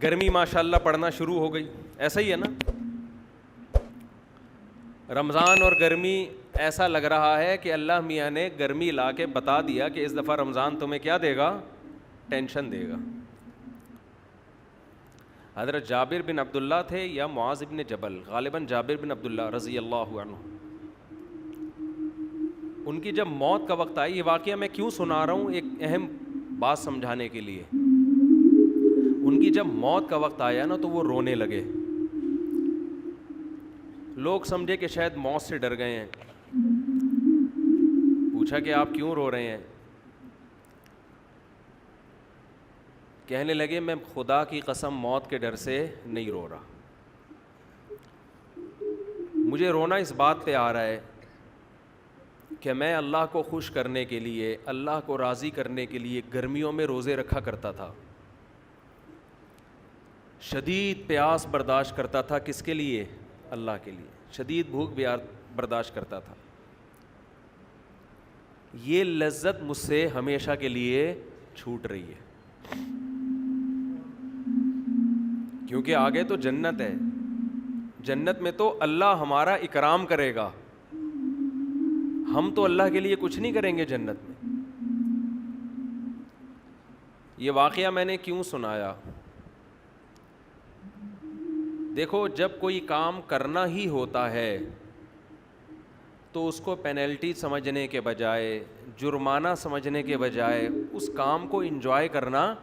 گرمی ماشاءاللہ پڑنا شروع ہو گئی. ایسا ہی ہے نا, رمضان اور گرمی ایسا لگ رہا ہے کہ اللہ میاں نے گرمی لا کے بتا دیا کہ اس دفعہ رمضان تمہیں کیا دے گا, ٹینشن دے گا. حضرت جابر بن عبداللہ تھے یا معاذ بن جبل, غالباً جابر بن عبداللہ رضی اللہ عنہ, ان کی جب موت کا وقت آئی, یہ واقعہ میں کیوں سنا رہا ہوں, ایک اہم بات سمجھانے کے لیے. ان کی جب موت کا وقت آیا نا تو وہ رونے لگے. لوگ سمجھے کہ شاید موت سے ڈر گئے ہیں. پوچھا کہ آپ کیوں رو رہے ہیں؟ کہنے لگے میں خدا کی قسم موت کے ڈر سے نہیں رو رہا. مجھے رونا اس بات پہ آ رہا ہے کہ میں اللہ کو خوش کرنے کے لیے, اللہ کو راضی کرنے کے لیے گرمیوں میں روزے رکھا کرتا تھا, شدید پیاس برداشت کرتا تھا. کس کے لیے؟ اللہ کے لیے. شدید بھوک بھی برداشت کرتا تھا. یہ لذت مجھ سے ہمیشہ کے لیے چھوٹ رہی ہے, کیونکہ آگے تو جنت ہے. جنت میں تو اللہ ہمارا اکرام کرے گا, ہم تو اللہ کے لیے کچھ نہیں کریں گے جنت میں. یہ واقعہ میں نے کیوں سنایا؟ دیکھو, جب کوئی کام کرنا ہی ہوتا ہے تو اس کو پینلٹی سمجھنے کے بجائے, جرمانہ سمجھنے کے بجائے اس کام کو انجوائے کرنا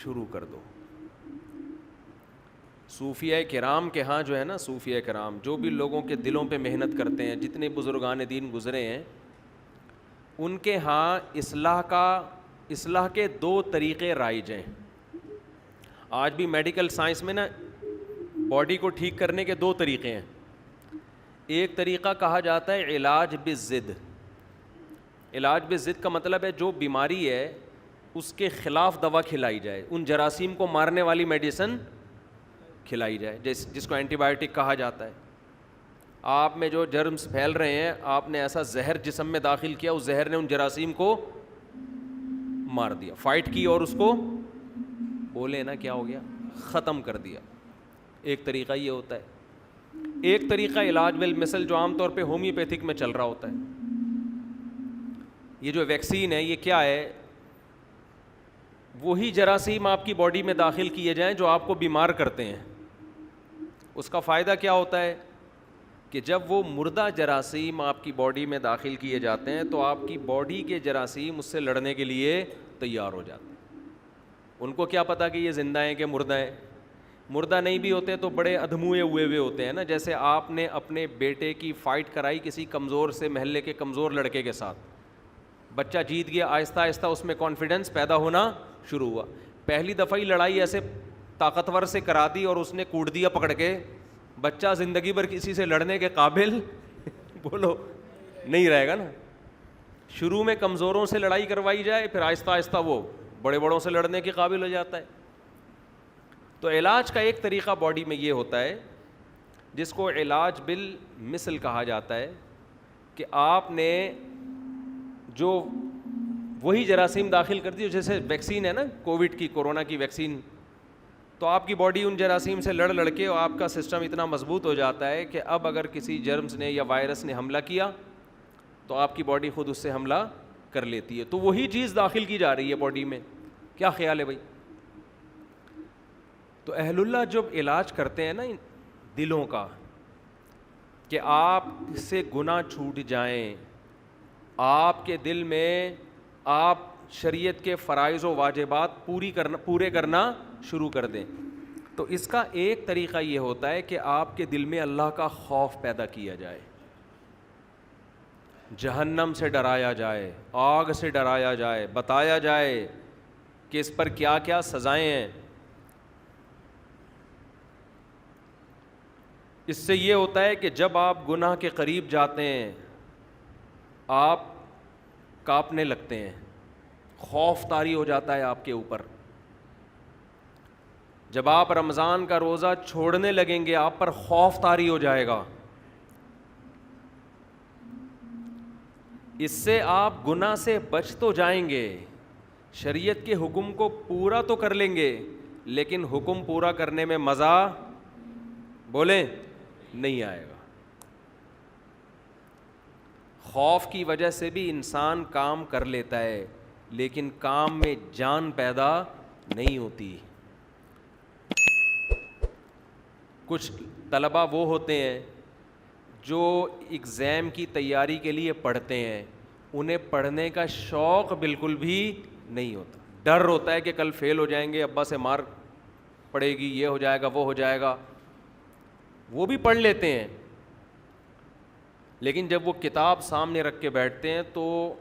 شروع کر دو. صوفیہ کرام کے ہاں جو ہے نا, صوفیہ کرام جو بھی لوگوں کے دلوں پہ محنت کرتے ہیں, جتنے بزرگان دین گزرے ہیں, ان کے ہاں اصلاح کے 2 طریقے رائج ہیں. آج بھی میڈیکل سائنس میں نا باڈی کو ٹھیک کرنے کے 2 طریقے ہیں. ایک طریقہ کہا جاتا ہے علاج بالضد. علاج بالضد کا مطلب ہے جو بیماری ہے اس کے خلاف دوا کھلائی جائے, ان جراثیم کو مارنے والی میڈیسن کھلائی جائے, جس کو اینٹی بائیوٹک کہا جاتا ہے. آپ میں جو جرمز پھیل رہے ہیں, آپ نے ایسا زہر جسم میں داخل کیا, اس زہر نے ان جراثیم کو مار دیا, فائٹ کی اور اس کو بولے نا کیا ہو گیا, ختم کر دیا. ایک طریقہ یہ ہوتا ہے. ایک طریقہ علاج بالمثل جو عام طور پہ ہومیوپیتھک میں چل رہا ہوتا ہے. یہ جو ویکسین ہے یہ کیا ہے, وہی جراثیم آپ کی باڈی میں داخل کیے جائیں جو آپ کو بیمار کرتے ہیں. اس کا فائدہ کیا ہوتا ہے کہ جب وہ مردہ جراثیم آپ کی باڈی میں داخل کیے جاتے ہیں تو آپ کی باڈی کے جراثیم اس سے لڑنے کے لیے تیار ہو جاتے ہیں. ان کو کیا پتا کہ یہ زندہ ہیں کہ مردہ ہیں. مردہ نہیں بھی ہوتے تو بڑے ادھموئے ہوئے ہوتے ہیں نا. جیسے آپ نے اپنے بیٹے کی فائٹ کرائی کسی کمزور سے, محلے کے کمزور لڑکے کے ساتھ, بچہ جیت گیا, آہستہ آہستہ اس میں کانفیڈنس پیدا ہونا شروع ہوا. پہلی دفعہ ہی لڑائی ایسے طاقتور سے کرا دی اور اس نے کوٹ دیا پکڑ کے, بچہ زندگی بھر کسی سے لڑنے کے قابل بولو نہیں رہے گا نا. شروع میں کمزوروں سے لڑائی کروائی جائے, پھر آہستہ آہستہ وہ بڑے بڑوں سے لڑنے کے قابل ہو جاتا ہے. تو علاج کا ایک طریقہ باڈی میں یہ ہوتا ہے جس کو علاج بالمثل کہا جاتا ہے, کہ آپ نے جو وہی جراثیم داخل کر دی, جیسے ویکسین ہے نا کووڈ کی, کورونا کی ویکسین, تو آپ کی باڈی ان جراثیم سے لڑ کے اور آپ کا سسٹم اتنا مضبوط ہو جاتا ہے کہ اب اگر کسی جرمز نے یا وائرس نے حملہ کیا تو آپ کی باڈی خود اس سے حملہ کر لیتی ہے. تو وہی چیز داخل کی جا رہی ہے باڈی میں. کیا خیال ہے بھائی؟ تو اہل اللہ جب علاج کرتے ہیں نا دلوں کا, کہ آپ سے گناہ چھوٹ جائیں, آپ کے دل میں آپ شریعت کے فرائض و واجبات پورے کرنا شروع کر دیں, تو اس کا ایک طریقہ یہ ہوتا ہے کہ آپ کے دل میں اللہ کا خوف پیدا کیا جائے, جہنم سے ڈرایا جائے, آگ سے ڈرایا جائے, بتایا جائے کہ اس پر کیا کیا سزائیں ہیں. اس سے یہ ہوتا ہے کہ جب آپ گناہ کے قریب جاتے ہیں آپ کانپنے لگتے ہیں, خوف طاری ہو جاتا ہے آپ کے اوپر. جب آپ رمضان کا روزہ چھوڑنے لگیں گے آپ پر خوف طاری ہو جائے گا. اس سے آپ گناہ سے بچ تو جائیں گے, شریعت کے حکم کو پورا تو کر لیں گے, لیکن حکم پورا کرنے میں مزہ بولیں نہیں آئے گا. خوف کی وجہ سے بھی انسان کام کر لیتا ہے لیکن کام میں جان پیدا نہیں ہوتی. کچھ طلباء وہ ہوتے ہیں جو ایگزام کی تیاری کے لیے پڑھتے ہیں, انہیں پڑھنے کا شوق بالکل بھی نہیں ہوتا, ڈر ہوتا ہے کہ کل فیل ہو جائیں گے, ابا سے مار پڑے گی, یہ ہو جائے گا وہ ہو جائے گا. وہ بھی پڑھ لیتے ہیں لیکن جب وہ کتاب سامنے رکھ کے بیٹھتے ہیں تو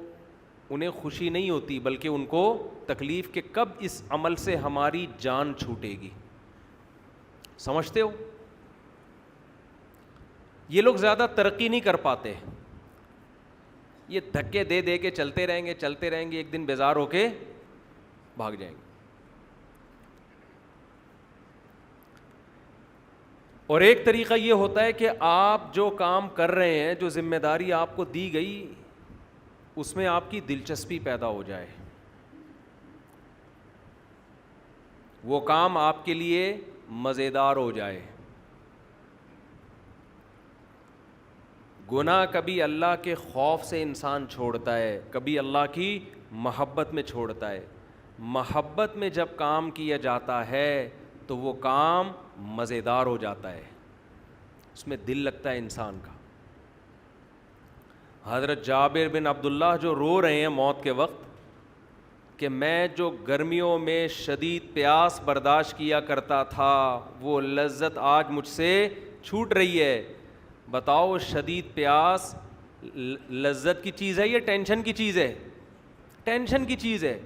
انہیں خوشی نہیں ہوتی بلکہ ان کو تکلیف کہ کب اس عمل سے ہماری جان چھوٹے گی. سمجھتے ہو؟ یہ لوگ زیادہ ترقی نہیں کر پاتے, یہ دھکے دے دے کے چلتے رہیں گے, ایک دن بیزار ہو کے بھاگ جائیں گے. اور ایک طریقہ یہ ہوتا ہے کہ آپ جو کام کر رہے ہیں, جو ذمہ داری آپ کو دی گئی, اس میں آپ کی دلچسپی پیدا ہو جائے, وہ کام آپ کے لیے مزیدار ہو جائے. گناہ کبھی اللہ کے خوف سے انسان چھوڑتا ہے, کبھی اللہ کی محبت میں چھوڑتا ہے. محبت میں جب کام کیا جاتا ہے تو وہ کام مزیدار ہو جاتا ہے, اس میں دل لگتا ہے انسان کا. حضرت جابر بن عبداللہ جو رو رہے ہیں موت کے وقت کہ میں جو گرمیوں میں شدید پیاس برداشت کیا کرتا تھا وہ لذت آج مجھ سے چھوٹ رہی ہے. بتاؤ شدید پیاس لذت کی چیز ہے یا ٹینشن کی چیز ہے؟ ٹینشن کی چیز ہے.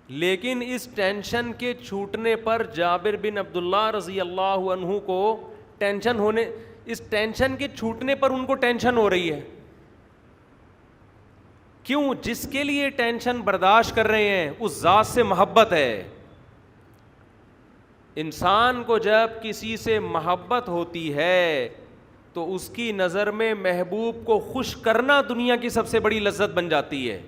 لیکن اس ٹینشن کے چھوٹنے پر جابر بن عبداللہ رضی اللہ عنہ کو ٹینشن ہونے, اس ٹینشن کے چھوٹنے پر ان کو ٹینشن ہو رہی ہے. کیوں؟ جس کے لیے ٹینشن برداشت کر رہے ہیں اس ذات سے محبت ہے. انسان کو جب کسی سے محبت ہوتی ہے تو اس کی نظر میں محبوب کو خوش کرنا دنیا کی سب سے بڑی لذت بن جاتی ہے.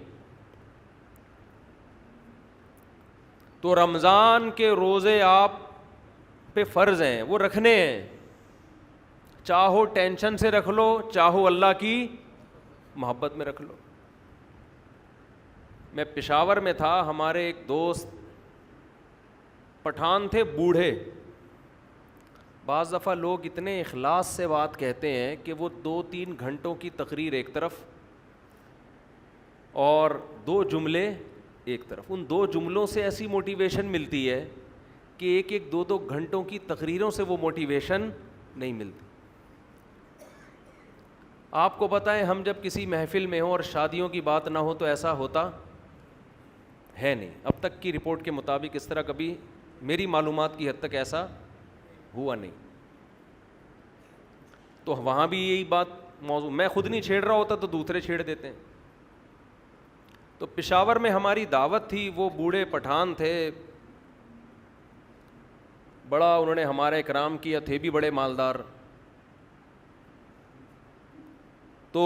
تو رمضان کے روزے آپ پہ فرض ہیں, وہ رکھنے ہیں, چاہو ٹینشن سے رکھ لو, چاہو اللہ کی محبت میں رکھ لو. میں پشاور میں تھا, ہمارے ایک دوست پٹھان تھے, بوڑھے. بعض دفعہ لوگ اتنے اخلاص سے بات کہتے ہیں کہ وہ 2-3 گھنٹوں کی تقریر ایک طرف اور 2 جملے ایک طرف, ان 2 جملوں سے ایسی موٹیویشن ملتی ہے کہ 1-2 گھنٹوں کی تقریروں سے وہ موٹیویشن نہیں ملتی. آپ کو پتہ ہے ہم جب کسی محفل میں ہوں اور شادیوں کی بات نہ ہو تو ایسا ہوتا ہے نہیں. اب تک کی رپورٹ کے مطابق اس طرح کبھی میری معلومات کی حد تک ایسا ہوا نہیں. تو وہاں بھی یہی بات موضوع, میں خود نہیں چھیڑ رہا ہوتا تو دوسرے چھیڑ دیتے ہیں. تو پشاور میں ہماری دعوت تھی, وہ بوڑھے پٹھان تھے, بڑا انہوں نے ہمارا اکرام کیا, تھے بھی بڑے مالدار. تو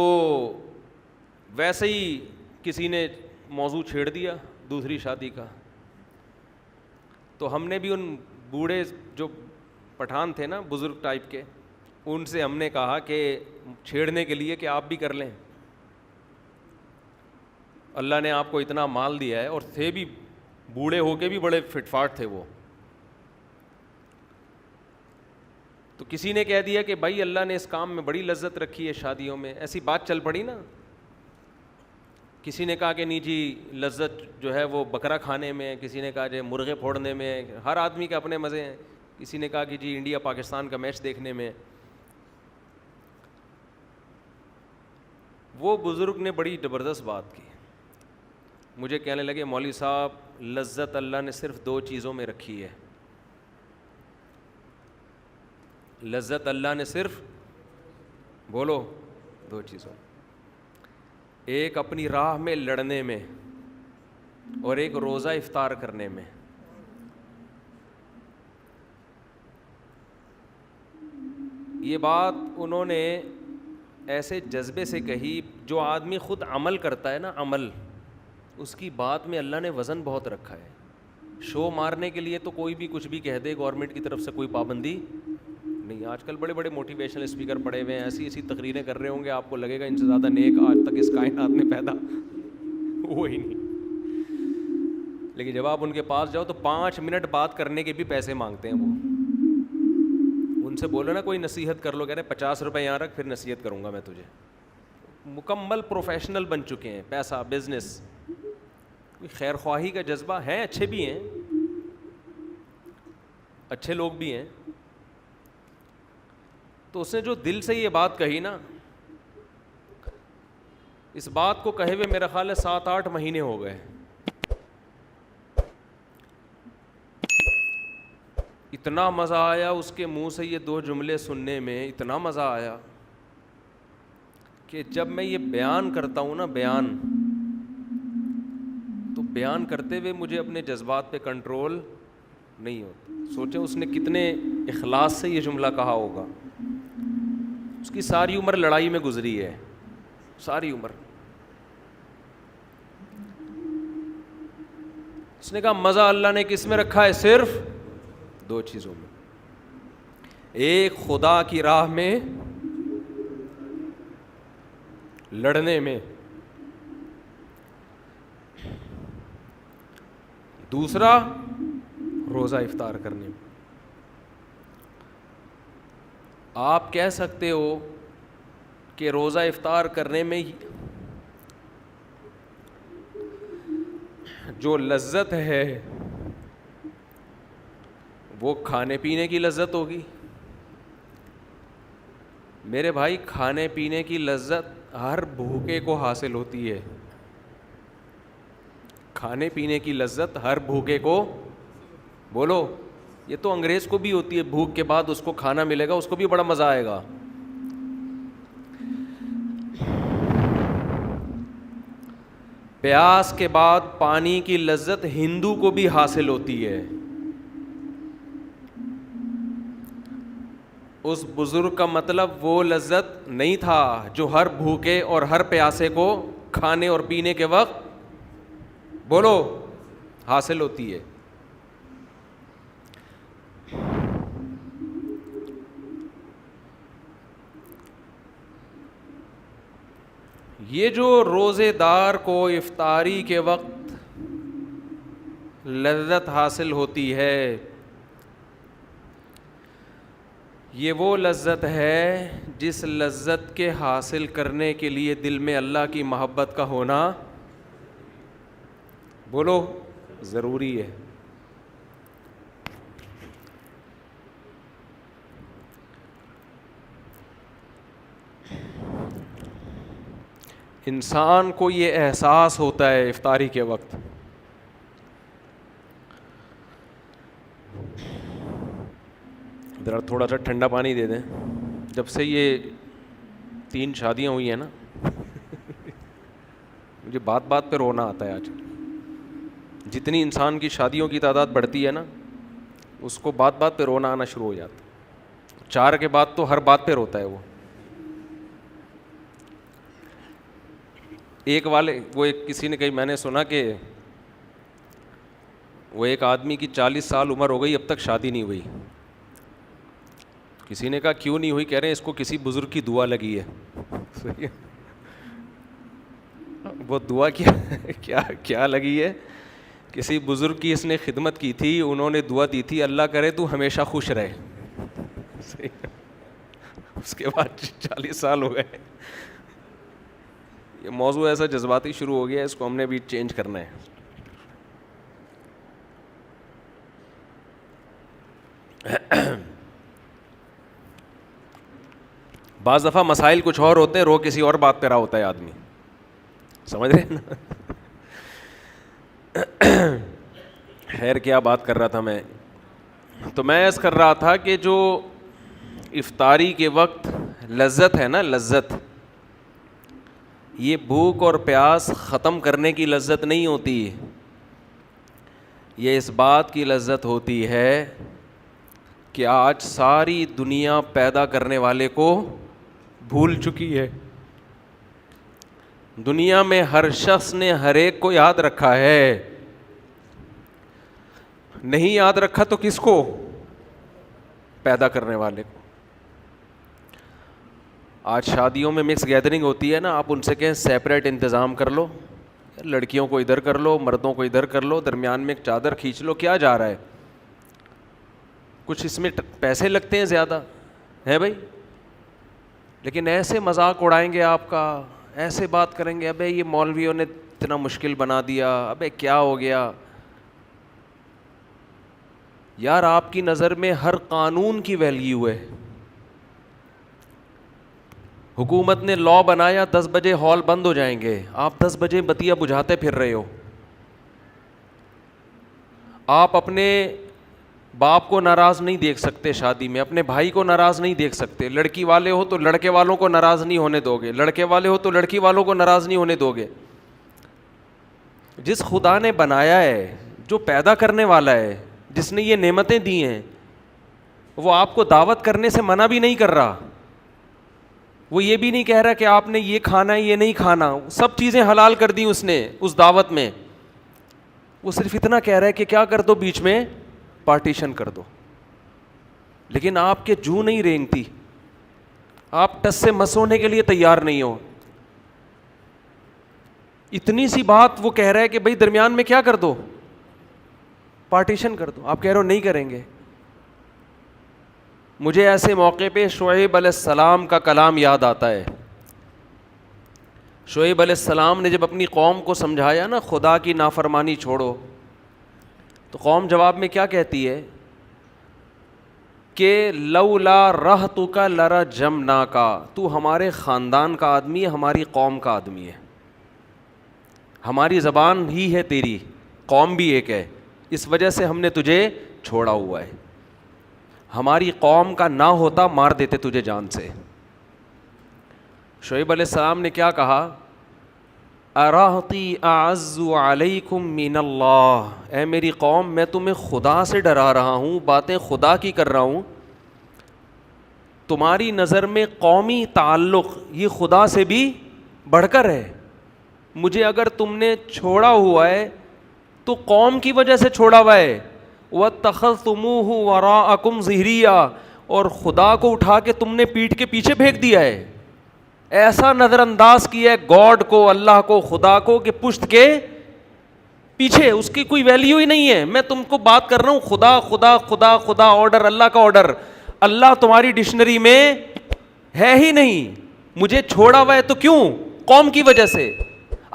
ویسے ہی کسی نے موضوع چھیڑ دیا دوسری شادی کا. تو ہم نے بھی ان بوڑھے جو پٹھان تھے نا, بزرگ ٹائپ کے, ان سے ہم نے کہا کہ چھیڑنے کے لیے کہ آپ بھی کر لیں, اللہ نے آپ کو اتنا مال دیا ہے, اور تھے بھی بوڑھے ہو کے بھی بڑے فٹ فاٹ تھے وہ. تو کسی نے کہہ دیا کہ بھائی اللہ نے اس کام میں بڑی لذت رکھی ہے شادیوں میں, ایسی بات چل پڑی نا. کسی نے کہا کہ نہیں جی لذت جو ہے وہ بکرا کھانے میں, کسی نے کہا جی مرغے پھوڑنے میں, ہر آدمی کے اپنے مزے ہیں. کسی نے کہا کہ جی انڈیا پاکستان کا میچ دیکھنے میں. وہ بزرگ نے بڑی زبردست بات کی, مجھے کہنے لگے مولوی صاحب لذت اللہ نے صرف 2 چیزوں میں رکھی ہے. لذت اللہ نے صرف, بولو, 2 چیزوں, ایک اپنی راہ میں لڑنے میں اور ایک روزہ افطار کرنے میں. یہ بات انہوں نے ایسے جذبے سے کہی, جو آدمی خود عمل کرتا ہے نا, عمل, اس کی بات میں اللہ نے وزن بہت رکھا ہے. شو مارنے کے لیے تو کوئی بھی کچھ بھی کہہ دے, گورنمنٹ کی طرف سے کوئی پابندی نہیں. آج کل بڑے بڑے موٹیویشنل اسپیکر پڑے ہوئے ہیں, ایسی ایسی تقریریں کر رہے ہوں گے, آپ کو لگے گا ان سے زیادہ نیک آج تک اس کائنات میں پیدا وہی نہیں. لیکن جب آپ ان کے پاس جاؤ تو 5 منٹ بات کرنے کے بھی پیسے مانگتے ہیں وہ. ان سے بولو نا کوئی نصیحت کر لو, کہہ رہے 50 روپے یہاں رکھ, پھر نصیحت کروں گا میں تجھے. مکمل پروفیشنل بن چکے ہیں, پیسہ, بزنس, کوئی خیر خواہی کا جذبہ ہے, اچھے بھی ہیں, اچھے لوگ بھی ہیں. تو اس نے جو دل سے یہ بات کہی نا, اس بات کو کہے ہوئے میرا خیال ہے 7-8 مہینے ہو گئے. اتنا مزہ آیا اس کے منہ سے یہ 2 جملے سننے میں, اتنا مزہ آیا کہ جب میں یہ بیان کرتا ہوں نا, بیان کرتے ہوئے مجھے اپنے جذبات پہ کنٹرول نہیں ہوتا. سوچیں اس نے کتنے اخلاص سے یہ جملہ کہا ہوگا. اس کی ساری عمر لڑائی میں گزری ہے, ساری عمر. اس نے کہا مزہ اللہ نے کس میں رکھا ہے؟ صرف 2 چیزوں میں. ایک خدا کی راہ میں لڑنے میں, دوسرا روزہ افطار کرنے میں. آپ کہہ سکتے ہو کہ روزہ افطار کرنے میں جو لذت ہے وہ کھانے پینے کی لذت ہوگی. میرے بھائی, کھانے پینے کی لذت ہر بھوکے کو حاصل ہوتی ہے. کھانے پینے کی لذت ہر بھوکے کو, بولو, یہ تو انگریز کو بھی ہوتی ہے. بھوک کے بعد اس کو کھانا ملے گا, اس کو بھی بڑا مزہ آئے گا. پیاس کے بعد پانی کی لذت ہندو کو بھی حاصل ہوتی ہے. اس بزرگ کا مطلب وہ لذت نہیں تھا جو ہر بھوکے اور ہر پیاسے کو کھانے اور پینے کے وقت, بولو, حاصل ہوتی ہے. یہ جو روزے دار کو افطاری کے وقت لذت حاصل ہوتی ہے, یہ وہ لذت ہے جس لذت کے حاصل کرنے کے لیے دل میں اللہ کی محبت کا ہونا, بولو, ضروری ہے. انسان کو یہ احساس ہوتا ہے افطاری کے وقت, ذرا تھوڑا سا ٹھنڈا پانی دے دیں. جب سے یہ 3 شادیاں ہوئی ہیں نا, مجھے بات بات پہ رونا آتا ہے. آج جتنی انسان کی شادیوں کی تعداد بڑھتی ہے نا, اس کو بات بات پہ رونا آنا شروع ہو جاتا ہے. 4 کے بعد تو ہر بات پہ روتا ہے وہ. کسی نے کہی, میں نے سنا کہ وہ ایک آدمی کی 40 سال عمر ہو گئی, اب تک شادی نہیں ہوئی. کسی نے کہا کیوں نہیں ہوئی؟ کہہ رہے ہیں اس کو کسی بزرگ کی دعا لگی ہے. وہ دعا کیا لگی ہے؟ کسی بزرگ کی اس نے خدمت کی تھی, انہوں نے دعا دی تھی اللہ کرے تو ہمیشہ خوش رہے. اس کے بعد 40 سال ہو گئے. یہ موضوع ایسا جذباتی شروع ہو گیا, اس کو ہم نے بھی چینج کرنا ہے. بعض دفعہ مسائل کچھ اور ہوتے ہیں, رو کسی اور بات پہ رہا ہوتا ہے آدمی, سمجھ رہے ہیں نا. خیر کیا بات کر رہا تھا میں, تو میں عرض کر رہا تھا کہ جو افطاری کے وقت لذت ہے نا, لذت, یہ بھوک اور پیاس ختم کرنے کی لذت نہیں ہوتی. یہ اس بات کی لذت ہوتی ہے کہ آج ساری دنیا پیدا کرنے والے کو بھول چکی ہے. دنیا میں ہر شخص نے ہر ایک کو یاد رکھا ہے, نہیں یاد رکھا تو کس کو؟ پیدا کرنے والے کو. آج شادیوں میں مکس گیدرنگ ہوتی ہے نا, آپ ان سے کہیں سیپریٹ انتظام کر لو, لڑکیوں کو ادھر کر لو, مردوں کو ادھر کر لو, درمیان میں ایک چادر کھینچ لو, کیا جا رہا ہے؟ کچھ اس میں پیسے لگتے ہیں زیادہ ہیں بھائی, لیکن ایسے مذاق اڑائیں گے آپ کا, ایسے بات کریں گے, ابے یہ مولویوں نے اتنا مشکل بنا دیا, ابے کیا ہو گیا یار. آپ کی نظر میں ہر قانون کی ویلیو ہے. حکومت نے لا بنایا 10 بجے ہال بند ہو جائیں گے, آپ 10 بجے بتیا بجھاتے پھر رہے ہو. آپ اپنے باپ کو ناراض نہیں دیکھ سکتے شادی میں, اپنے بھائی کو ناراض نہیں دیکھ سکتے. لڑکی والے ہو تو لڑکے والوں کو ناراض نہیں ہونے دو گے, لڑکے والے ہو تو لڑکی والوں کو ناراض نہیں ہونے دو گے. جس خدا نے بنایا ہے, جو پیدا کرنے والا ہے, جس نے یہ نعمتیں دی ہیں, وہ آپ کو دعوت کرنے سے منع بھی نہیں کر رہا. وہ یہ بھی نہیں کہہ رہا کہ آپ نے یہ کھانا ہے یہ نہیں کھانا, سب چیزیں حلال کر دی اس نے اس دعوت میں. وہ صرف اتنا کہہ رہا ہے کہ کیا کر دو, بیچ میں پارٹیشن کر دو. لیکن آپ کے جو نہیں رینگتی, آپ ٹس سے مس ہونے کے لیے تیار نہیں ہو. اتنی سی بات وہ کہہ رہا ہے کہ بھائی درمیان میں کیا کر دو, پارٹیشن کر دو. آپ کہہ رہے ہو نہیں کریں گے. مجھے ایسے موقع پہ شعیب علیہ السلام کا کلام یاد آتا ہے. شعیب علیہ السلام نے جب اپنی قوم کو سمجھایا نا خدا کی نافرمانی چھوڑو, تو قوم جواب میں کیا کہتی ہے کہ لولا رہتک لرجمناک, تو ہمارے خاندان کا آدمی ہے, ہماری قوم کا آدمی ہے, ہماری زبان ہی ہے تیری, قوم بھی ایک ہے, اس وجہ سے ہم نے تجھے چھوڑا ہوا ہے. ہماری قوم کا نہ ہوتا مار دیتے تجھے جان سے. شعیب علیہ السلام نے کیا کہا, ارہتی اعز علیکم من اللہ, اے میری قوم میں تمہیں خدا سے ڈرا رہا ہوں, باتیں خدا کی کر رہا ہوں. تمہاری نظر میں قومی تعلق یہ خدا سے بھی بڑھ کر ہے. مجھے اگر تم نے چھوڑا ہوا ہے تو قوم کی وجہ سے چھوڑا ہوا ہے. وَاتَّخَذْتُمُوهُ وَرَاءَكُمْ ظِهْرِيًّا, اور خدا کو اٹھا کے تم نے پیٹھ کے پیچھے پھینک دیا ہے. ایسا نظر انداز کیا ہے گاڈ کو, اللہ کو, خدا کو, کہ پشت کے پیچھے اس کی کوئی ویلیو ہی نہیں ہے. میں تم کو بات کر رہا ہوں خدا خدا خدا خدا, آرڈر اللہ کا آرڈر. اللہ تمہاری ڈکشنری میں ہے ہی نہیں. مجھے چھوڑا ہوا ہے تو کیوں؟ قوم کی وجہ سے.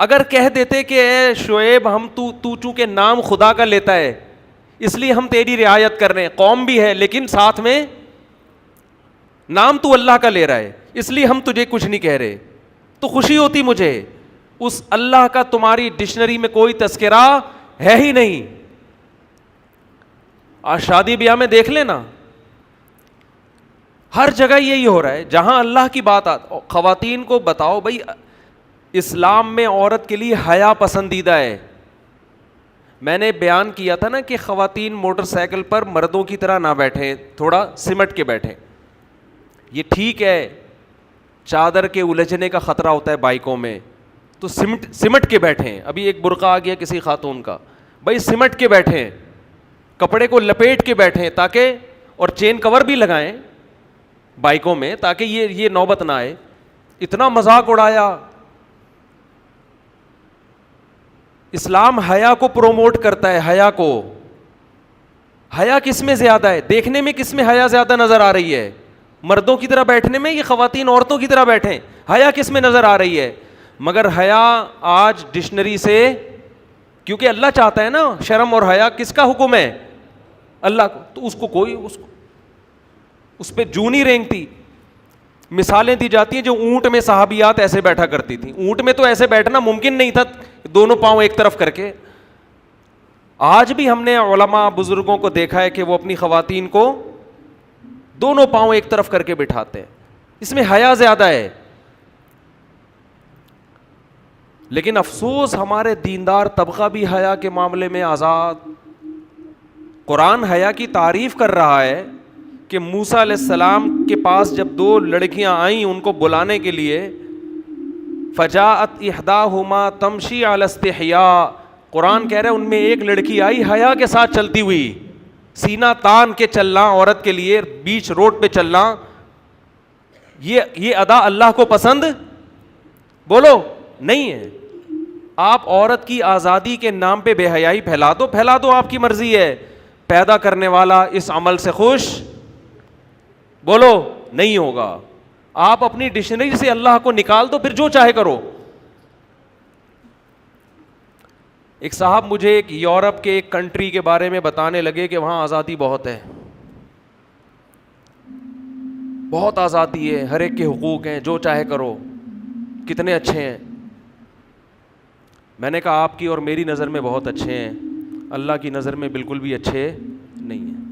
اگر کہہ دیتے کہ اے شعیب ہم تو چونکہ نام خدا کا لیتا ہے اس لیے ہم تیری رعایت کر رہے ہیں, قوم بھی ہے لیکن ساتھ میں نام تو اللہ کا لے رہا ہے اس لیے ہم تجھے کچھ نہیں کہہ رہے, تو خوشی ہوتی مجھے. اس اللہ کا تمہاری ڈکشنری میں کوئی تذکرہ ہے ہی نہیں. آج شادی بیاہ میں دیکھ لینا, ہر جگہ یہی ہو رہا ہے. جہاں اللہ کی بات خواتین کو بتاؤ بھائی اسلام میں عورت کے لیے حیا پسندیدہ ہے. میں نے بیان کیا تھا نا کہ خواتین موٹر سائیکل پر مردوں کی طرح نہ بیٹھیں, تھوڑا سمٹ کے بیٹھیں. یہ ٹھیک ہے چادر کے الجھنے کا خطرہ ہوتا ہے بائکوں میں, تو سمٹ کے بیٹھیں. ابھی ایک برقع آ گیا کسی خاتون کا, بھائی سمٹ کے بیٹھیں, کپڑے کو لپیٹ کے بیٹھیں تاکہ, اور چین کور بھی لگائیں بائکوں میں تاکہ یہ نوبت نہ آئے. اتنا مذاق اڑایا. اسلام حیا کو پروموٹ کرتا ہے, حیا کو. حیا کس میں زیادہ ہے؟ دیکھنے میں کس میں حیا زیادہ نظر آ رہی ہے؟ مردوں کی طرح بیٹھنے میں, یہ خواتین عورتوں کی طرح بیٹھیں, حیا کس میں نظر آ رہی ہے؟ مگر حیا آج ڈکشنری سے, کیونکہ اللہ چاہتا ہے نا شرم اور حیا کس کا حکم ہے؟ اللہ کو. تو اس کو کوئی اس پہ جو نہیں رینگتی. مثالیں دی جاتی ہیں جو اونٹ میں صحابیات ایسے بیٹھا کرتی تھیں. اونٹ میں تو ایسے بیٹھنا ممکن نہیں تھا دونوں پاؤں ایک طرف کر کے. آج بھی ہم نے علماء بزرگوں کو دیکھا ہے کہ وہ اپنی خواتین کو دونوں پاؤں ایک طرف کر کے بٹھاتے ہیں. اس میں حیا زیادہ ہے. لیکن افسوس ہمارے دیندار طبقہ بھی حیا کے معاملے میں آزاد. قرآن حیا کی تعریف کر رہا ہے کہ موسیٰ علیہ السلام کے پاس جب 2 لڑکیاں آئیں ان کو بلانے کے لیے, فجاءت احداہما تمشی علی استحیاء قرآن کہہ رہا ہے ان میں ایک لڑکی آئی حیا کے ساتھ چلتی ہوئی, سینہ تان کے چلنا عورت کے لیے, بیچ روڈ پہ چلنا, یہ ادا اللہ کو پسند بولو نہیں ہے. آپ عورت کی آزادی کے نام پہ بے حیائی پھیلا دو, آپ کی مرضی ہے. پیدا کرنے والا اس عمل سے خوش بولو نہیں ہوگا. آپ اپنی ڈکشنری سے اللہ کو نکال دو, پھر جو چاہے کرو. ایک صاحب مجھے ایک یورپ کے ایک کنٹری کے بارے میں بتانے لگے کہ وہاں آزادی بہت ہے, بہت آزادی ہے, ہر ایک کے حقوق ہیں, جو چاہے کرو, کتنے اچھے ہیں. میں نے کہا آپ کی اور میری نظر میں بہت اچھے ہیں, اللہ کی نظر میں بالکل بھی اچھے نہیں ہیں,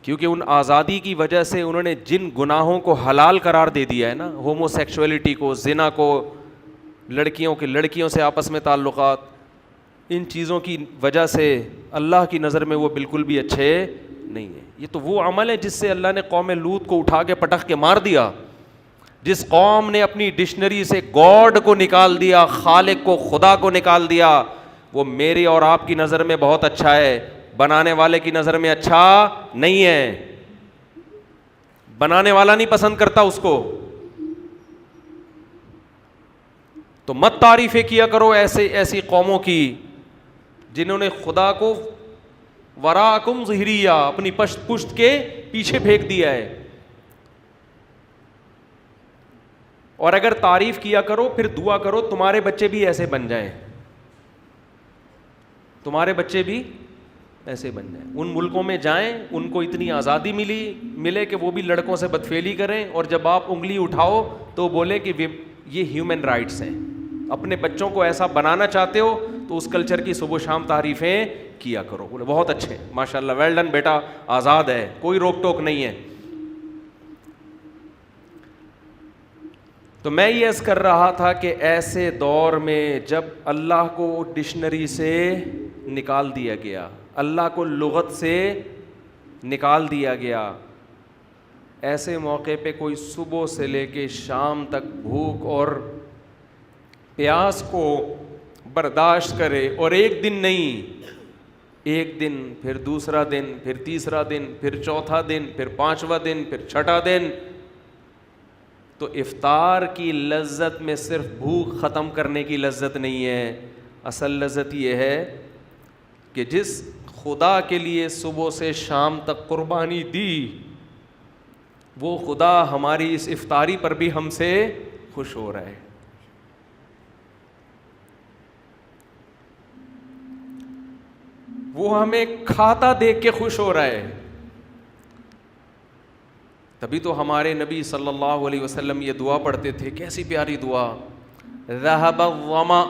کیونکہ ان آزادی کی وجہ سے انہوں نے جن گناہوں کو حلال قرار دے دیا ہے نا, ہومو سیکشولیٹی کو, زنا کو, لڑکیوں سے آپس میں تعلقات, ان چیزوں کی وجہ سے اللہ کی نظر میں وہ بالکل بھی اچھے نہیں ہیں. یہ تو وہ عمل ہے جس سے اللہ نے قوم لوط کو اٹھا کے پٹخ کے مار دیا. جس قوم نے اپنی ڈکشنری سے گاڈ کو نکال دیا, خالق کو, خدا کو نکال دیا, وہ میری اور آپ کی نظر میں بہت اچھا ہے, بنانے والے کی نظر میں اچھا نہیں ہے. بنانے والا نہیں پسند کرتا اس کو. تو مت تعریفیں کیا کرو ایسی قوموں کی جنہوں نے خدا کو وراکم ظہریہ, اپنی پشت کے پیچھے پھینک دیا ہے. اور اگر تعریف کیا کرو پھر دعا کرو تمہارے بچے بھی ایسے بن جائیں, تمہارے بچے بھی ایسے بن جائیں. ان ملکوں میں جائیں, ان کو اتنی آزادی ملے کہ وہ بھی لڑکوں سے بدفعلی کریں, اور جب آپ انگلی اٹھاؤ تو بولے کہ یہ ہیومن رائٹس ہیں. اپنے بچوں کو ایسا بنانا چاہتے ہو تو اس کلچر کی صبح و شام تعریفیں کیا کرو. بولے بہت اچھے, ماشاء اللہ, ویل ڈن بیٹا, آزاد ہے, کوئی روک ٹوک نہیں ہے. تو میں یہ عرض کر رہا تھا کہ ایسے دور میں جب اللہ کو ڈکشنری سے نکال دیا گیا, اللہ کو لغت سے نکال دیا گیا, ایسے موقع پہ کوئی صبح سے لے کے شام تک بھوک اور پیاس کو برداشت کرے, اور ایک دن نہیں, ایک دن, پھر دوسرا دن, پھر تیسرا دن, پھر چوتھا دن, پھر پانچواں دن, پھر چھٹا دن, تو افطار کی لذت میں صرف بھوک ختم کرنے کی لذت نہیں ہے. اصل لذت یہ ہے کہ جس خدا کے لیے صبح سے شام تک قربانی دی, وہ خدا ہماری اس افطاری پر بھی ہم سے خوش ہو رہا ہے. وہ ہمیں کھاتا دیکھ کے خوش ہو رہا ہے. تبھی تو ہمارے نبی صلی اللہ علیہ وسلم یہ دعا پڑھتے تھے, کیسی پیاری دعا, ذہب الظما,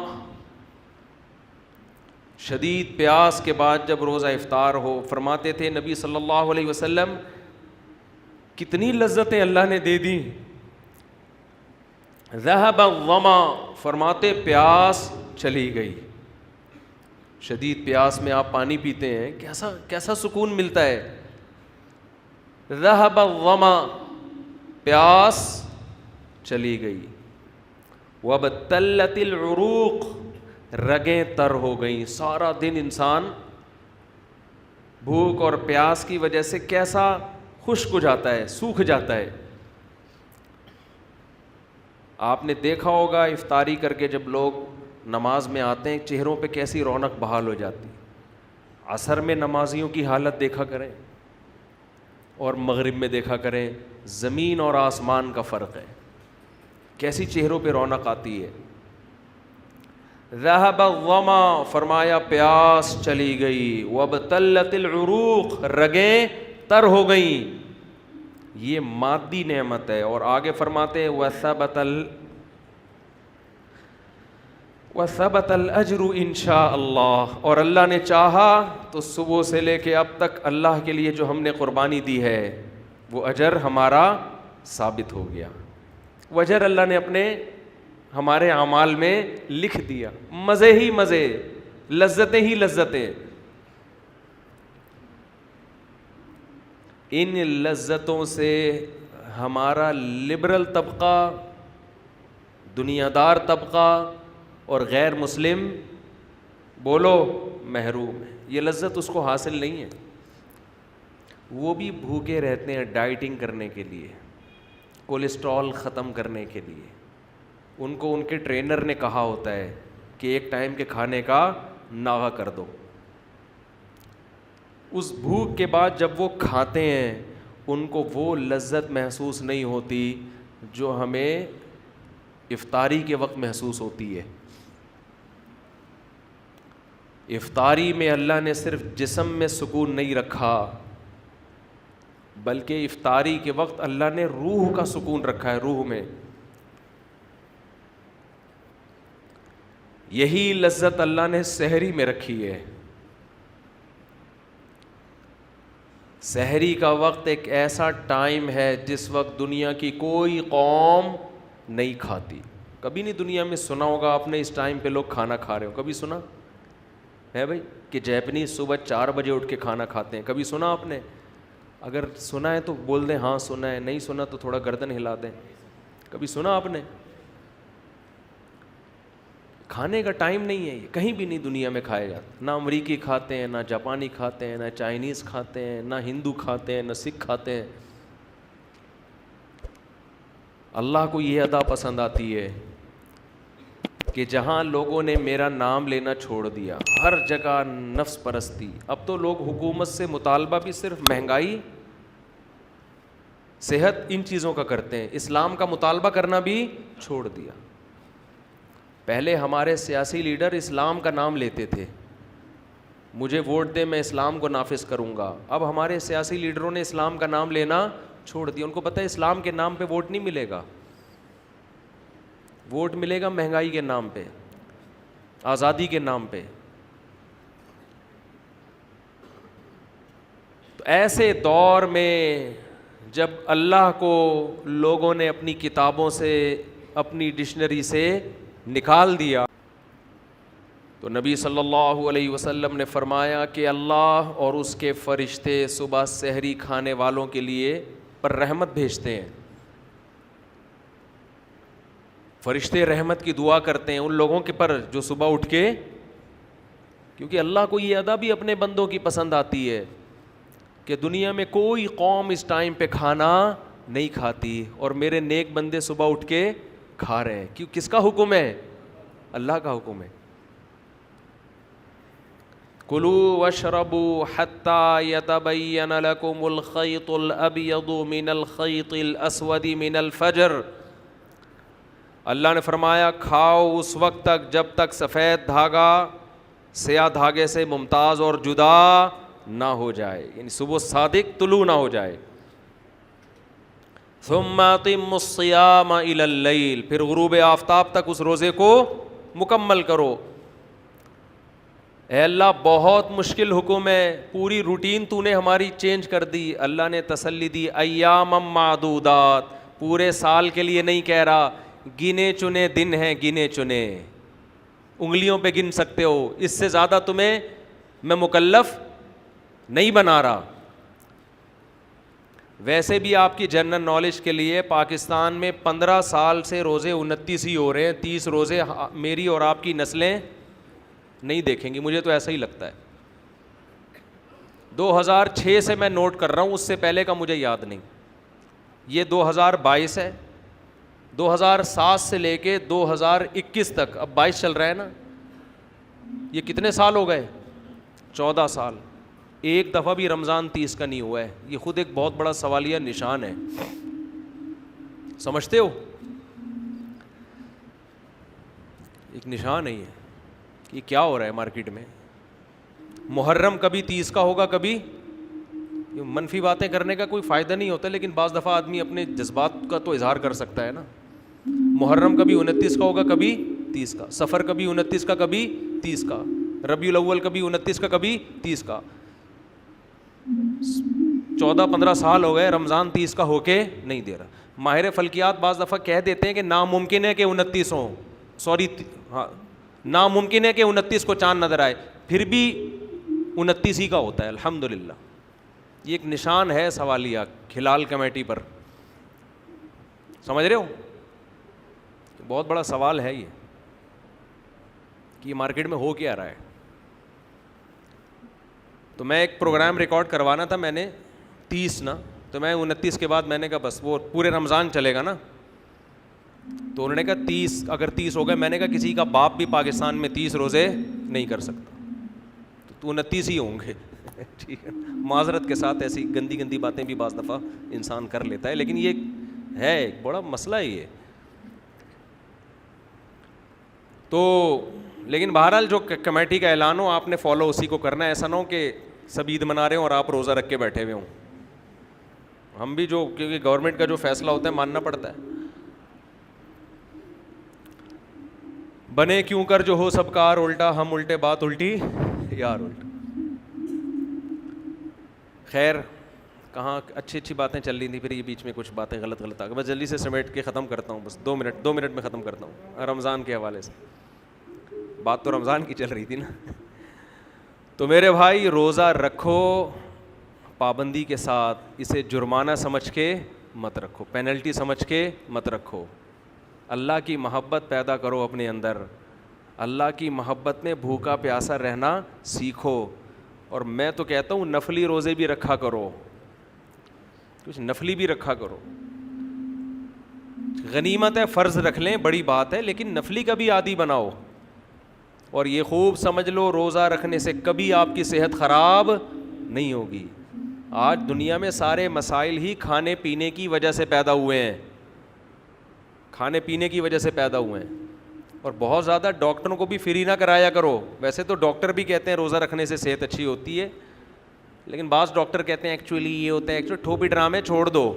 شدید پیاس کے بعد جب روزہ افطار ہو, فرماتے تھے نبی صلی اللہ علیہ وسلم کتنی لذتیں اللہ نے دے دی. ذہب الظما, فرماتے پیاس چلی گئی. شدید پیاس میں آپ پانی پیتے ہیں, کیسا سکون ملتا ہے. ذہب الظما, پیاس چلی گئی. وابتلت العروق, رگیں تر ہو گئیں. سارا دن انسان بھوک اور پیاس کی وجہ سے کیسا خشک ہو جاتا ہے, سوکھ جاتا ہے. آپ نے دیکھا ہوگا افطاری کر کے جب لوگ نماز میں آتے ہیں چہروں پہ کیسی رونق بحال ہو جاتی. عصر میں نمازیوں کی حالت دیکھا کریں اور مغرب میں دیکھا کریں, زمین اور آسمان کا فرق ہے, کیسی چہروں پہ رونق آتی ہے. ذہب الظما, فرمایا پیاس چلی گئی. وابتلت العروق, رگیں تر ہو گئیں. یہ مادی نعمت ہے. اور آگے فرماتے ہیں وثبت الاجر انشاء اللہ, اور اللہ نے چاہا تو صبح سے لے کے اب تک اللہ کے لیے جو ہم نے قربانی دی ہے وہ اجر ہمارا ثابت ہو گیا. وہ اجر اللہ نے اپنے ہمارے اعمال میں لکھ دیا. مزے ہی مزے, لذتیں ہی لذتیں. ان لذتوں سے ہمارا لبرل طبقہ, دنیا دار طبقہ اور غیر مسلم بولو محروم ہے. یہ لذت اس کو حاصل نہیں ہے. وہ بھی بھوکے رہتے ہیں ڈائٹنگ کرنے کے لیے, کولیسٹرول ختم کرنے کے لیے. ان کو ان کے ٹرینر نے کہا ہوتا ہے کہ ایک ٹائم کے کھانے کا ناغہ کر دو. اس بھوک کے بعد جب وہ کھاتے ہیں ان کو وہ لذت محسوس نہیں ہوتی جو ہمیں افطاری کے وقت محسوس ہوتی ہے. افطاری میں اللہ نے صرف جسم میں سکون نہیں رکھا, بلکہ افطاری کے وقت اللہ نے روح کا سکون رکھا ہے, روح میں. یہی لذت اللہ نے سحری میں رکھی ہے. سحری کا وقت ایک ایسا ٹائم ہے جس وقت دنیا کی کوئی قوم نہیں کھاتی. کبھی نہیں دنیا میں سنا ہوگا آپ نے اس ٹائم پہ لوگ کھانا کھا رہے ہو, کبھی سنا ہے بھائی کہ جیپنیز صبح 4 بجے اٹھ کے کھانا کھاتے ہیں؟ کبھی سنا آپ نے؟ اگر سنا ہے تو بول دیں ہاں سنا ہے, نہیں سنا تو تھوڑا گردن ہلا دیں. کبھی سنا آپ نے؟ کھانے کا ٹائم نہیں ہے یہ, کہیں بھی نہیں دنیا میں کھائے جاتا. نہ امریکی کھاتے ہیں, نہ جاپانی کھاتے ہیں, نہ چائنیز کھاتے ہیں, نہ ہندو کھاتے ہیں, نہ سکھ کھاتے ہیں. اللہ کو یہ ادا پسند آتی ہے کہ جہاں لوگوں نے میرا نام لینا چھوڑ دیا, ہر جگہ نفس پرستی. اب تو لوگ حکومت سے مطالبہ بھی صرف مہنگائی, صحت, ان چیزوں کا کرتے ہیں. اسلام کا مطالبہ کرنا بھی چھوڑ دیا. پہلے ہمارے سیاسی لیڈر اسلام کا نام لیتے تھے, مجھے ووٹ دے میں اسلام کو نافذ کروں گا. اب ہمارے سیاسی لیڈروں نے اسلام کا نام لینا چھوڑ دیا. ان کو پتہ ہے اسلام کے نام پہ ووٹ نہیں ملے گا, ووٹ ملے گا مہنگائی کے نام پہ, آزادی کے نام پہ. تو ایسے دور میں جب اللہ کو لوگوں نے اپنی کتابوں سے, اپنی ڈکشنری سے نکال دیا, تو نبی صلی اللہ علیہ وسلم نے فرمایا کہ اللہ اور اس کے فرشتے صبح سحری کھانے والوں کے لیے پر رحمت بھیجتے ہیں. فرشتے رحمت کی دعا کرتے ہیں ان لوگوں کے پر جو صبح اٹھ کے, کیونکہ اللہ کو یہ ادا بھی اپنے بندوں کی پسند آتی ہے کہ دنیا میں کوئی قوم اس ٹائم پہ کھانا نہیں کھاتی اور میرے نیک بندے صبح اٹھ کے کھا رہے ہیں. کیوں؟ کس کا حکم ہے؟ اللہ کا حکم ہے. کلوا واشربوا حتى يتبين لكم الخيط الابيض من الخيط الاسود من الفجر. اللہ نے فرمایا کھاؤ اس وقت تک جب تک سفید دھاگا سیاہ دھاگے سے ممتاز اور جدا نہ ہو جائے, یعنی صبح صادق طلوع نہ ہو جائے. ثم اتموا الصيام الى الليل, پھر غروب آفتاب تک اس روزے کو مکمل کرو. اے اللہ بہت مشکل حکم ہے, پوری روٹین تو نے ہماری چینج کر دی. اللہ نے تسلی دی, ایام معدودات, پورے سال کے لیے نہیں کہہ رہا, گنے چنے دن ہیں, گنے چنے انگلیوں پہ گن سکتے ہو, اس سے زیادہ تمہیں میں مکلف نہیں بنا رہا. ویسے بھی آپ کی جنرل نالج کے لیے پاکستان میں 15 سال سے روزے 29 ہی ہو رہے ہیں. 30 روزے میری اور آپ کی نسلیں نہیں دیکھیں گی, مجھے تو ایسا ہی لگتا ہے. 2006 سے میں نوٹ کر رہا ہوں, اس سے پہلے کا مجھے یاد نہیں. یہ 2022 ہے, 2007 سے لے کے 2021 تک, اب 22 چل رہا ہے نا, یہ کتنے سال ہو گئے؟ 14 سال. ایک دفعہ بھی رمضان 30 کا نہیں ہوا ہے. یہ خود ایک بہت بڑا سوالیہ نشان ہے, سمجھتے ہو؟ ایک نشان ہے یہ کہ کیا ہو رہا ہے مارکیٹ میں. محرم کبھی 30 کا ہوگا, کبھی منفی باتیں کرنے کا کوئی فائدہ نہیں ہوتا, لیکن بعض دفعہ آدمی اپنے جذبات کا تو اظہار کر سکتا ہے نا. محرم کبھی 29 کا ہوگا, کبھی 30 کا. سفر کبھی 29 کا, کبھی 30 کا. ربیع الاول کبھی 29 کا, کبھی 30 کا. 14-15 سال ہو گئے, رمضان 30 کا ہو کے نہیں دے رہا. ماہر فلکیات بعض دفعہ کہہ دیتے ہیں کہ ناممکن ہے کہ 29 ہوں, ہاں ناممکن ہے کہ 29 کو چاند نظر آئے, پھر بھی 29 ہی کا ہوتا ہے. الحمدللہ یہ ایک نشان ہے سوالیہ ہلال کمیٹی پر, سمجھ رہے ہو؟ بہت بڑا سوال ہے یہ کہ مارکیٹ میں ہو کیا رہا ہے. تو میں ایک پروگرام ریکارڈ کروانا تھا میں نے 30 نا, تو میں 29 کے بعد میں نے کہا بس وہ پورے رمضان چلے گا نا, تو انہوں نے کہا 30 اگر 30 ہو گئے, میں نے کہا کسی کا باپ بھی پاکستان میں 30 روزے نہیں کر سکتا, تو 29 ہی ہوں گے. ٹھیک ہے, معذرت کے ساتھ ایسی گندی گندی باتیں بھی بعض دفعہ انسان کر لیتا ہے, لیکن یہ ہے ایک بڑا مسئلہ ہی ہے. تو لیکن بہرحال جو کمیٹی کا اعلان ہو آپ نے فالو اسی کو کرنا ہے, ایسا نہ ہو کہ سب عید منا رہے ہوں اور آپ روزہ رکھ کے بیٹھے ہوئے ہوں. ہم بھی جو کیونکہ گورنمنٹ کا جو فیصلہ ہوتا ہے ماننا پڑتا ہے. بنے کیوں کر جو ہو سب کار الٹا, ہم الٹے بات الٹی یار الٹا. خیر کہاں اچھی اچھی باتیں چل رہی تھیں, پھر یہ بیچ میں کچھ باتیں غلط آ گئی. میں جلدی سے سمیٹ کے ختم کرتا ہوں, بس 2 منٹ میں ختم کرتا ہوں. رمضان کے حوالے سے بات تو رمضان کی چل رہی تھی نا. تو میرے بھائی روزہ رکھو پابندی کے ساتھ, اسے جرمانہ سمجھ کے مت رکھو, پینلٹی سمجھ کے مت رکھو. اللہ کی محبت پیدا کرو اپنے اندر, اللہ کی محبت میں بھوکا پیاسا رہنا سیکھو. اور میں تو کہتا ہوں نفلی روزے بھی رکھا کرو, کچھ نفلی بھی رکھا کرو. غنیمت ہے, فرض رکھ لیں بڑی بات ہے, لیکن نفلی کا بھی عادی بناؤ. اور یہ خوب سمجھ لو روزہ رکھنے سے کبھی آپ کی صحت خراب نہیں ہوگی. آج دنیا میں سارے مسائل ہی کھانے پینے کی وجہ سے پیدا ہوئے ہیں, کھانے پینے کی وجہ سے پیدا ہوئے ہیں. اور بہت زیادہ ڈاکٹروں کو بھی فری نہ کرایا کرو. ویسے تو ڈاکٹر بھی کہتے ہیں روزہ رکھنے سے صحت اچھی ہوتی ہے, لیکن بعض ڈاکٹر کہتے ہیں ایکچولی یہ ہوتا ہے, ایکچولی ٹھوپی ڈرامے چھوڑ دو.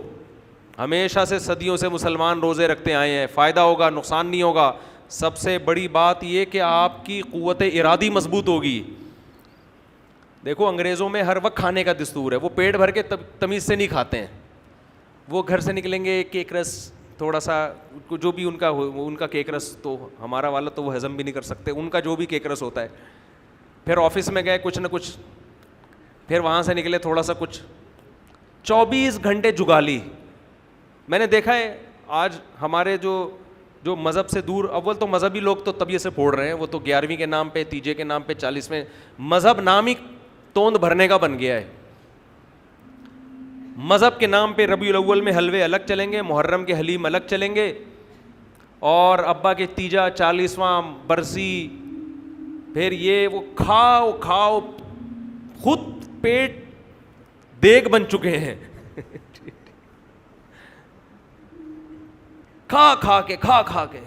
ہمیشہ سے صدیوں سے مسلمان روزے رکھتے آئے ہیں, فائدہ ہوگا نقصان نہیں ہوگا. سب سے بڑی بات یہ کہ آپ کی قوت ارادی مضبوط ہوگی. دیکھو انگریزوں میں ہر وقت کھانے کا دستور ہے, وہ پیٹ بھر کے تمیز سے نہیں کھاتے ہیں. وہ گھر سے نکلیں گے کیک رس تھوڑا سا, جو بھی ان کا کیک رس, تو ہمارا والا تو وہ ہضم بھی نہیں کر سکتے, ان کا جو بھی کیک رس ہوتا ہے. پھر آفس میں گئے کچھ نہ کچھ, پھر وہاں سے نکلے تھوڑا سا کچھ, 24 گھنٹے جگالی. میں نے دیکھا ہے آج ہمارے جو مذہب سے دور, اول تو مذہبی لوگ تو طبیعت سے پھوڑ رہے ہیں, وہ تو 11ویں کے نام پہ, تیجے کے نام پہ, 40ویں, مذہب نام ہی توند بھرنے کا بن گیا ہے. مذہب کے نام پہ ربیع الاول میں حلوے الگ چلیں گے, محرم کے حلیم الگ چلیں گے, اور ابا کے تیجا 40واں برسی, پھر یہ وہ کھاؤ خود پیٹ دیگ بن چکے ہیں. کھا کے,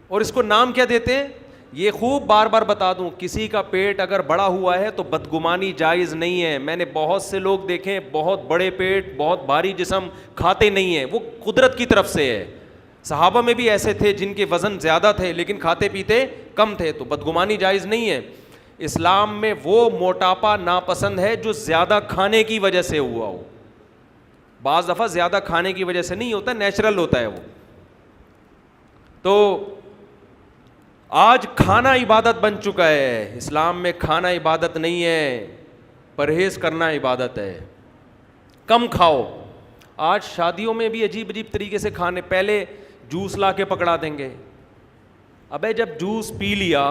اور اس کو نام کیا دیتے ہیں, یہ خوب بار بار بتا دوں, کسی کا پیٹ اگر بڑا ہوا ہے تو بدگمانی جائز نہیں ہے. میں نے بہت سے لوگ دیکھے بہت بڑے پیٹ, بہت بھاری جسم, کھاتے نہیں ہیں, وہ قدرت کی طرف سے ہے. صحابہ میں بھی ایسے تھے جن کے وزن زیادہ تھے لیکن کھاتے پیتے کم تھے, تو بدگمانی جائز نہیں ہے. اسلام میں وہ موٹاپا ناپسند ہے جو زیادہ کھانے کی وجہ سے ہوا ہو. بعض دفعہ زیادہ کھانے کی وجہ سے نہیں ہوتا, نیچرل ہوتا ہے وہ. تو آج کھانا عبادت بن چکا ہے. اسلام میں کھانا عبادت نہیں ہے, پرہیز کرنا عبادت ہے. کم کھاؤ. آج شادیوں میں بھی عجیب طریقے سے کھانے, پہلے جوس لا کے پکڑا دیں گے. ابے جب جوس پی لیا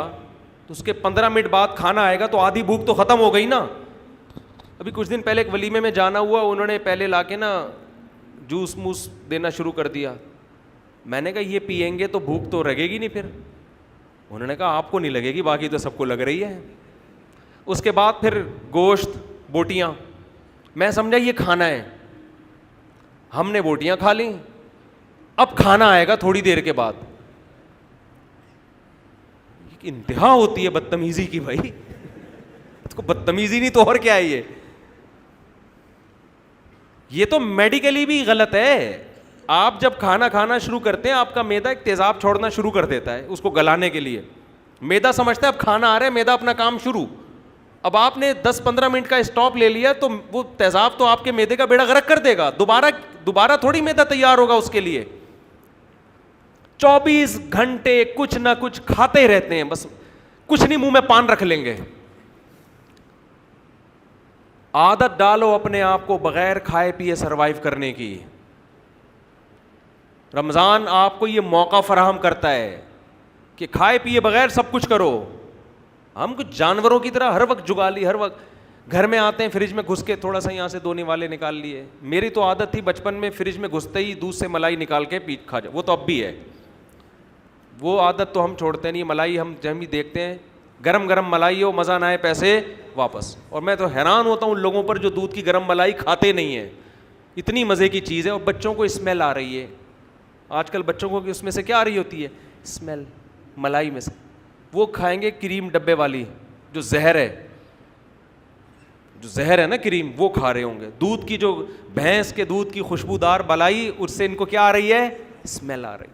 تو اس کے 15 منٹ بعد کھانا آئے گا, تو آدھی بھوک تو ختم ہو گئی نا. ابھی کچھ دن پہلے ایک ولیمے میں جانا ہوا, انہوں نے پہلے لا کے نا جوس موس دینا شروع کر دیا. میں نے کہا یہ پئیں گے تو بھوک تو لگے گی نہیں پھر. انہوں نے کہا آپ کو نہیں لگے گی, باقی تو سب کو لگ رہی ہے. اس کے بعد پھر گوشت, بوٹیاں. میں سمجھا یہ کھانا ہے, ہم نے بوٹیاں کھا لیں, اب کھانا آئے گا تھوڑی دیر کے بعد. انتہا ہوتی ہے بدتمیزی کی بھائی, اس کو بدتمیزی نہیں تو اور کیا ہے. یہ تو میڈیکلی بھی غلط ہے. آپ جب کھانا کھانا شروع کرتے ہیں آپ کا معدہ ایک تیزاب چھوڑنا شروع کر دیتا ہے, اس کو گلانے کے لیے. معدہ سمجھتا ہے اب کھانا آ رہا ہے, معدہ اپنا کام شروع. اب آپ نے 10-15 منٹ کا اسٹاپ لے لیا تو وہ تیزاب تو آپ کے معدے کا بیڑا غرق کر دے گا. دوبارہ تھوڑی معدہ تیار ہوگا اس کے لیے. 24 گھنٹے کچھ نہ کچھ کھاتے رہتے ہیں, بس کچھ نہیں منہ میں پان رکھ لیں گے. عادت ڈالو اپنے آپ کو بغیر کھائے پیے سروائیو کرنے کی. رمضان آپ کو یہ موقع فراہم کرتا ہے کہ کھائے پیے بغیر سب کچھ کرو. ہم کچھ جانوروں کی طرح ہر وقت جگالی, ہر وقت گھر میں آتے ہیں فریج میں گھس کے تھوڑا سا یہاں سے 2 نوالے نکال لیے. میری تو عادت تھی بچپن میں فریج میں گھستے ہی دودھ سے ملائی نکال کے پی کھا جا, وہ تو اب بھی ہے, وہ عادت تو ہم چھوڑتے نہیں. ملائی ہم جب بھی دیکھتے ہیں گرم گرم ملائی ہو, مزہ نہ آئے پیسے واپس. اور میں تو حیران ہوتا ہوں ان لوگوں پر جو دودھ کی گرم ملائی کھاتے نہیں ہیں, اتنی مزے کی چیز ہے. اور بچوں کو اسمیل آ رہی ہے آج کل, بچوں کو اس میں سے کیا آ رہی ہوتی ہے اسمیل ملائی میں سے. وہ کھائیں گے کریم ڈبے والی جو زہر ہے نا کریم, وہ کھا رہے ہوں گے. دودھ کی جو بھینس کے دودھ کی خوشبودار بلائی, اس سے ان کو کیا آ رہی ہے اسمیل آ رہی.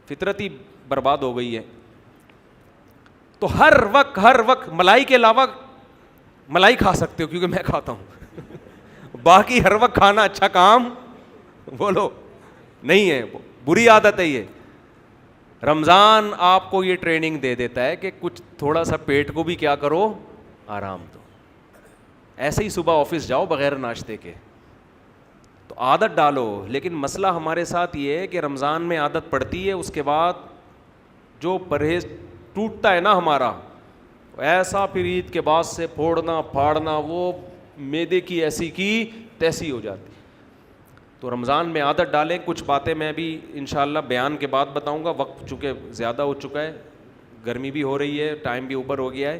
فطرت ہی برباد ہو گئی ہے. تو ہر وقت ملائی کے علاوہ ملائی کھا سکتے ہو, کیونکہ میں کھاتا ہوں. باقی ہر وقت کھانا اچھا کام بولو نہیں ہے, بری عادت ہے یہ. رمضان آپ کو یہ ٹریننگ دے دیتا ہے کہ کچھ تھوڑا سا پیٹ کو بھی کیا کرو, آرام دو. ایسے ہی صبح آفس جاؤ بغیر ناشتے کے, تو عادت ڈالو. لیکن مسئلہ ہمارے ساتھ یہ ہے کہ رمضان میں عادت پڑتی ہے, اس کے بعد جو پرہیز ٹوٹتا ہے نا ہمارا, ایسا پھر عید کے بعد سے پھوڑنا پھاڑنا, وہ معدے کی ایسی کی تیسی ہو جاتی. تو رمضان میں عادت ڈالیں. کچھ باتیں میں بھی انشاءاللہ بیان کے بعد بتاؤں گا, وقت چونکہ زیادہ ہو چکا ہے, گرمی بھی ہو رہی ہے, ٹائم بھی اوپر ہو گیا ہے.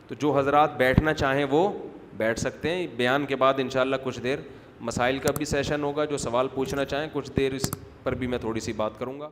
تو جو حضرات بیٹھنا چاہیں وہ بیٹھ سکتے ہیں. بیان کے بعد انشاءاللہ کچھ دیر مسائل کا بھی سیشن ہوگا, جو سوال پوچھنا چاہیں کچھ دیر اس پر بھی میں تھوڑی سی بات کروں گا.